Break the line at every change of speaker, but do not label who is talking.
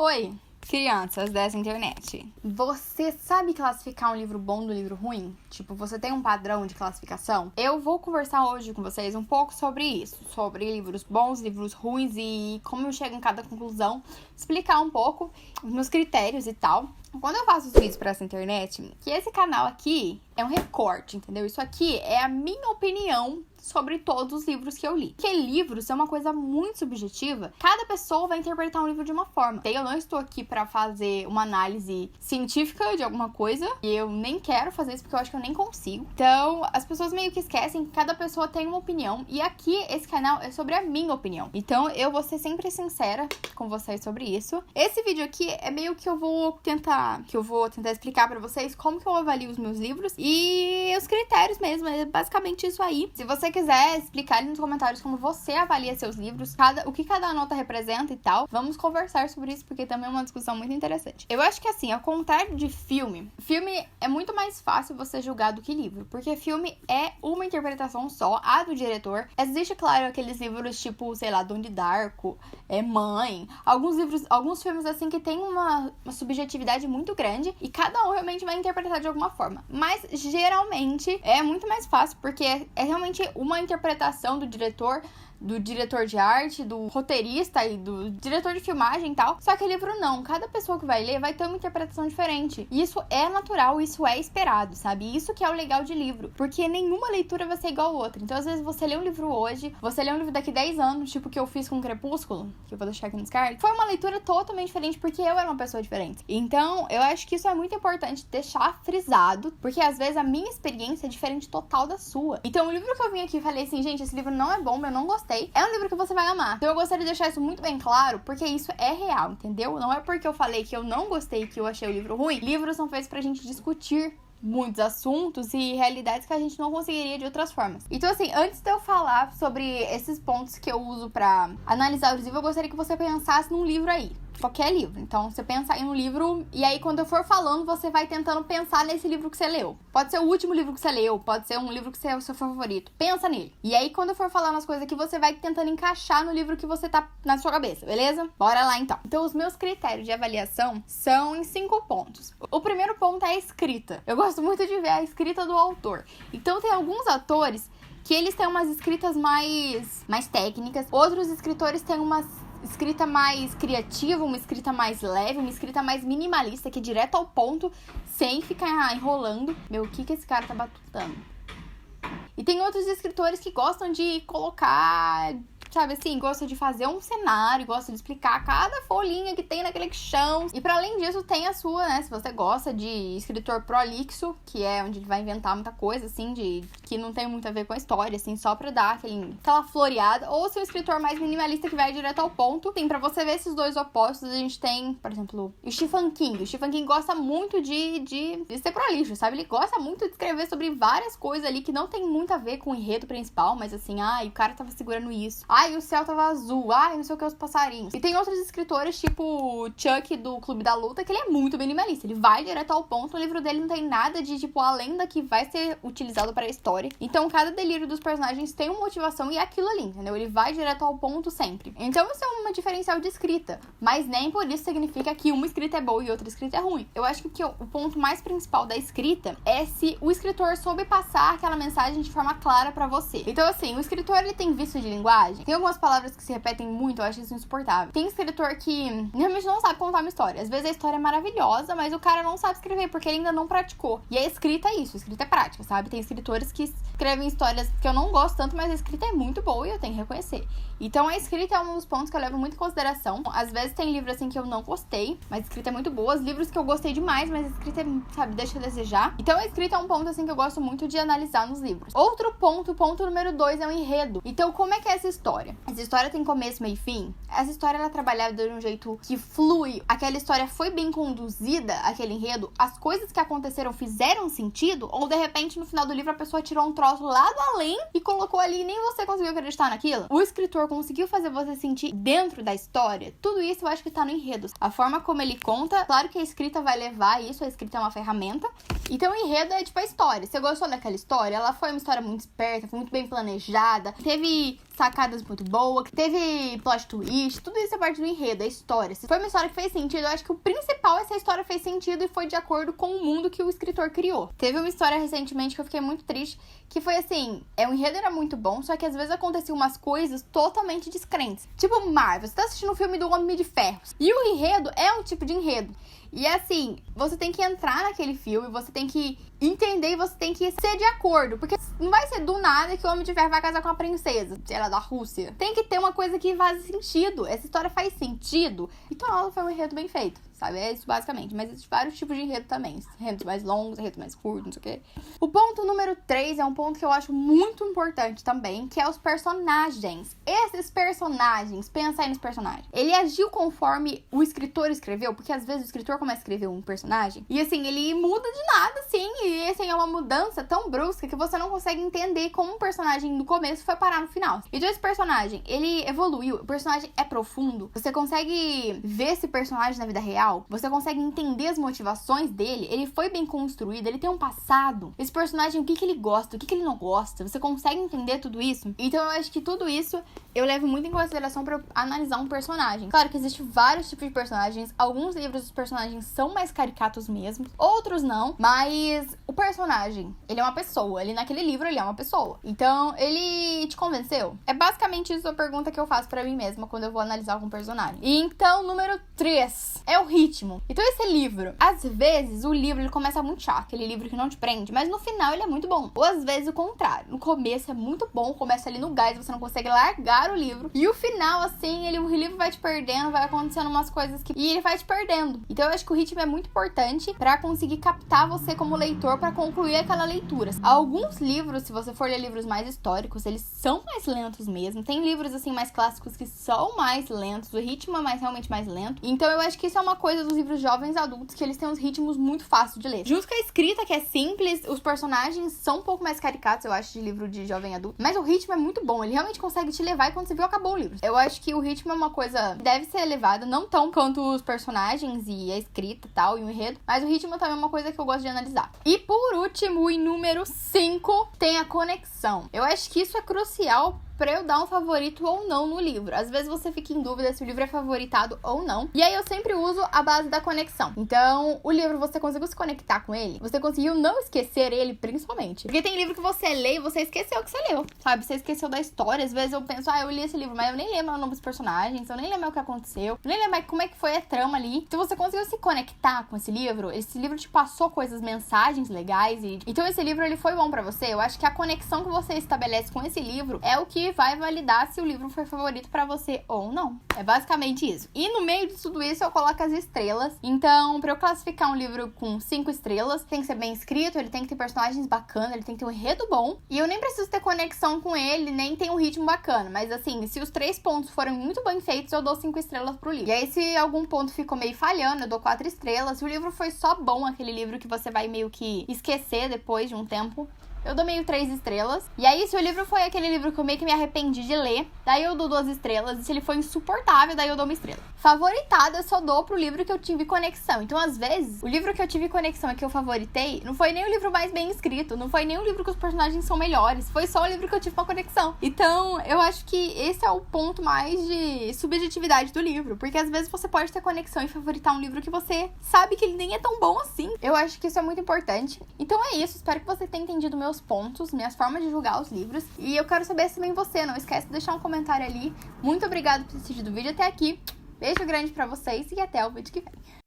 Oi, crianças dessa internet. Você sabe classificar um livro bom do livro ruim? Tipo, você tem um padrão de classificação? Eu vou conversar hoje com vocês um pouco sobre isso. Sobre livros bons, livros ruins e como eu chego em cada conclusão. Explicar um pouco os meus critérios e tal. Quando eu faço os vídeos pra essa internet, que esse canal aqui é um recorte, entendeu? Isso aqui é a minha opinião sobre todos os livros que eu li. Porque livros é uma coisa muito subjetiva. Cada pessoa vai interpretar um livro de uma forma. Eu não estou aqui pra fazer uma análise científica de alguma coisa. E eu nem quero fazer isso porque eu acho que eu nem consigo. Então, as pessoas meio que esquecem que cada pessoa tem uma opinião. E aqui, esse canal é sobre a minha opinião. Então, eu vou ser sempre sincera com vocês sobre isso. Esse vídeo aqui é meio que eu vou tentar explicar pra vocês como que eu avalio os meus livros e os critérios mesmo. É basicamente isso aí. Se você quiser explicar ali nos comentários como você avalia seus livros, o que cada nota representa e tal, vamos conversar sobre isso, porque também é uma discussão muito interessante. Eu acho que assim, ao contrário de filme é muito mais fácil você julgar do que livro, porque filme é uma interpretação só, a do diretor. Existe, claro, aqueles livros tipo, sei lá, Donnie Darko, Mãe, alguns filmes assim que tem uma subjetividade muito grande e cada um realmente vai interpretar de alguma forma. Mas geralmente é muito mais fácil, porque é realmente uma interpretação do diretor de arte, do roteirista e do diretor de filmagem e tal. Só que livro não. Cada pessoa que vai ler vai ter uma interpretação diferente. E isso é natural, isso é esperado, sabe? Isso que é o legal de livro. Porque nenhuma leitura vai ser igual a outra. Então, às vezes, você lê um livro hoje, você lê um livro daqui 10 anos, tipo o que eu fiz com Crepúsculo, que eu vou deixar aqui nos cards. Foi uma leitura totalmente diferente, porque eu era uma pessoa diferente. Então, eu acho que isso é muito importante deixar frisado, porque às vezes a minha experiência é diferente total da sua. Então, o livro que eu vim aqui e falei assim, gente, esse livro não é bom, eu não gostei. É um livro que você vai amar. Então eu gostaria de deixar isso muito bem claro, porque isso é real, entendeu? Não é porque eu falei que eu não gostei, que eu achei o livro ruim. Livros são feitos pra gente discutir muitos assuntos e realidades que a gente não conseguiria de outras formas. Então, assim, antes de eu falar sobre esses pontos que eu uso pra analisar o livro, eu gostaria que você pensasse num livro aí. Qualquer livro. Então, você pensa aí no livro e aí quando eu for falando, você vai tentando pensar nesse livro que você leu. Pode ser o último livro que você leu, pode ser um livro que é o seu favorito. Pensa nele. E aí, quando eu for falando as coisas aqui, você vai tentando encaixar no livro que você tá na sua cabeça, beleza? Bora lá, então. Então, os meus critérios de avaliação são em 5 pontos. O primeiro ponto é a escrita. Eu gosto muito de ver a escrita do autor. Então, tem alguns autores que eles têm umas escritas mais técnicas. Outros escritores têm uma escrita mais criativa, uma escrita mais leve, uma escrita mais minimalista, que é direto ao ponto, sem ficar enrolando. Meu, o que esse cara tá batutando? E tem outros escritores que gostam de colocar, sabe assim, gosta de fazer um cenário, gosta de explicar cada folhinha que tem naquele chão. E para além disso, tem a sua, né, se você gosta de escritor prolixo, que é onde ele vai inventar muita coisa, assim, que não tem muito a ver com a história, assim, só pra dar aquela floreada. Ou se é um escritor mais minimalista, que vai direto ao ponto. Tem, pra você ver esses dois opostos, a gente tem, por exemplo, o Stephen King. O Stephen King gosta muito de ser prolixo, sabe? Ele gosta muito de escrever sobre várias coisas ali que não tem muito a ver com o enredo principal, mas assim, o cara tava segurando isso. E o céu tava azul. Não sei o que, os passarinhos. E tem outros escritores, tipo o Chuck do Clube da Luta, que ele é muito minimalista. Ele vai direto ao ponto. O livro dele não tem nada de, tipo, a lenda que vai ser utilizado para a história. Então, cada delírio dos personagens tem uma motivação e é aquilo ali, entendeu? Ele vai direto ao ponto sempre. Então, isso é uma diferencial de escrita. Mas nem por isso significa que uma escrita é boa e outra escrita é ruim. Eu acho que o ponto mais principal da escrita é se o escritor soube passar aquela mensagem de forma clara pra você. Então, assim, o escritor, ele tem vício de linguagem. Tem algumas palavras que se repetem muito, eu acho isso insuportável. Tem escritor que realmente não sabe contar uma história. Às vezes a história é maravilhosa, mas o cara não sabe escrever porque ele ainda não praticou. E a escrita é isso, a escrita é prática, sabe? Tem escritores que escrevem histórias que eu não gosto tanto, mas a escrita é muito boa e eu tenho que reconhecer. Então a escrita é um dos pontos que eu levo muito em consideração. Às vezes tem livros assim que eu não gostei, mas a escrita é muito boa. Os livros que eu gostei demais, mas a escrita, sabe, deixa a desejar. Então a escrita é um ponto assim que eu gosto muito de analisar nos livros. Outro ponto, ponto número 2, é o enredo. Então como é que é essa história? Essa história tem começo, meio e fim. Essa história, ela é trabalhada de um jeito que flui. Aquela história foi bem conduzida, aquele enredo. As coisas que aconteceram fizeram sentido? Ou, de repente, no final do livro, a pessoa tirou um troço lá do além e colocou ali e nem você conseguiu acreditar naquilo? O escritor conseguiu fazer você sentir dentro da história? Tudo isso eu acho que tá no enredo. A forma como ele conta, claro que a escrita vai levar isso, a escrita é uma ferramenta. Então, o enredo é tipo a história. Você gostou daquela história? Ela foi uma história muito esperta, foi muito bem planejada. Teve sacadas muito boas, que teve plot twist, tudo isso é parte do enredo, da história. Se foi uma história que fez sentido, eu acho que o principal é se a história fez sentido e foi de acordo com o mundo que o escritor criou. Teve uma história recentemente que eu fiquei muito triste, que foi assim, o enredo era muito bom, só que às vezes aconteciam umas coisas totalmente descrentes. Tipo Marvel, você tá assistindo um filme do Homem de Ferro, e o enredo é um tipo de enredo. E assim, você tem que entrar naquele filme, você tem que entender e você tem que ser de acordo. Porque não vai ser do nada que o Homem de Ferro vai casar com a princesa, sei lá, da Rússia. Tem que ter uma coisa que faz sentido. Essa história faz sentido. Então ela foi um enredo bem feito, sabe? É isso basicamente. Mas existem vários tipos de enredo também. Enredos mais longos, enredos mais curtos, não sei o quê. O ponto número 3 é um ponto que eu acho muito importante também, que é os personagens. Esses personagens, pensa aí nos personagens. Ele agiu conforme o escritor escreveu, porque às vezes o escritor começa a escrever um personagem e assim, ele muda de nada, assim, e assim, é uma mudança tão brusca que você não consegue entender como um personagem do começo foi parar no final. Então esse personagem, ele evoluiu, o personagem é profundo, você consegue ver esse personagem na vida real, você consegue entender as motivações dele, ele foi bem construído, ele tem um passado, esse personagem, o que ele gosta, o que ele não gosta, você consegue entender tudo isso? Então eu acho que tudo isso eu levo muito em consideração para analisar um personagem. Claro que existem vários tipos de personagens, alguns livros os personagens são mais caricatos mesmo, outros não, mas o personagem, ele é uma pessoa, ele naquele livro ele é uma pessoa. Então, ele te convenceu? É basicamente isso a pergunta que eu faço pra mim mesma quando eu vou analisar algum personagem. E então, número 3 é o ritmo. Então, esse livro, às vezes o livro ele começa muito chato, aquele livro que não te prende, mas no final ele é muito bom. Ou às vezes o contrário, no começo é muito bom, começa ali no gás, você não consegue largar o livro, e o final, assim, o livro vai te perdendo, vai acontecendo umas coisas que... e ele vai te perdendo. Então, eu acho que o ritmo é muito importante pra conseguir captar você como leitor pra concluir aquela leitura. Alguns livros, se você for ler livros mais históricos, eles são mais lentos mesmo. Tem livros, assim, mais clássicos que são mais lentos, o ritmo é realmente mais lento. Então, eu acho que isso é uma coisa dos livros jovens adultos, que eles têm uns ritmos muito fáceis de ler. Junto com a escrita, que é simples, os personagens são um pouco mais caricatos, eu acho, de livro de jovem adulto. Mas o ritmo é muito bom, ele realmente consegue te levar e quando você viu, acabou o livro. Eu acho que o ritmo é uma coisa que deve ser elevada, não tão quanto os personagens e a escrita e tal, e o enredo, mas o ritmo também é uma coisa que eu gosto de analisar. E por último, em número 5, tem a conexão. Eu acho que isso é crucial pra eu dar um favorito ou não no livro. Às vezes você fica em dúvida se o livro é favoritado ou não. E aí eu sempre uso a base da conexão. Então, o livro, você conseguiu se conectar com ele? Você conseguiu não esquecer ele, principalmente? Porque tem livro que você lê e você esqueceu o que você leu, sabe? Você esqueceu da história. Às vezes eu penso, eu li esse livro, mas eu nem lembro o nome dos personagens, eu nem lembro o que aconteceu, eu nem lembro como é que foi a trama ali. Então você conseguiu se conectar com esse livro te passou coisas, mensagens legais. Então esse livro, ele foi bom pra você. Eu acho que a conexão que você estabelece com esse livro é o que vai validar se o livro foi favorito pra você ou não. É basicamente isso. E no meio de tudo isso eu coloco as estrelas. Então, pra eu classificar um livro com 5 estrelas, tem que ser bem escrito, ele tem que ter personagens bacanas, ele tem que ter um enredo bom. E eu nem preciso ter conexão com ele, nem ter um ritmo bacana. Mas assim, se os 3 pontos forem muito bem feitos, eu dou 5 estrelas pro livro. E aí, se algum ponto ficou meio falhando, eu dou 4 estrelas. Se o livro foi só bom, aquele livro que você vai meio que esquecer depois de um tempo, eu dou meio 3 estrelas. E aí, se o livro foi aquele livro que eu meio que me arrependi de ler, daí eu dou 2 estrelas. E se ele foi insuportável, daí eu dou 1 estrela. Favoritado, eu só dou pro livro que eu tive conexão. Então, às vezes, o livro que eu tive conexão e que eu favoritei, não foi nem o livro mais bem escrito, não foi nem o livro que os personagens são melhores, foi só o livro que eu tive uma conexão. Então, eu acho que esse é o ponto mais de subjetividade do livro. Porque às vezes você pode ter conexão e favoritar um livro que você sabe que ele nem é tão bom assim. Eu acho que isso é muito importante. Então é isso, espero que você tenha entendido meus pontos, minhas formas de julgar os livros. E eu quero saber se também você, não esquece de deixar um comentário ali. Muito obrigada por ter assistido o vídeo até aqui. Beijo grande pra vocês e até o vídeo que vem.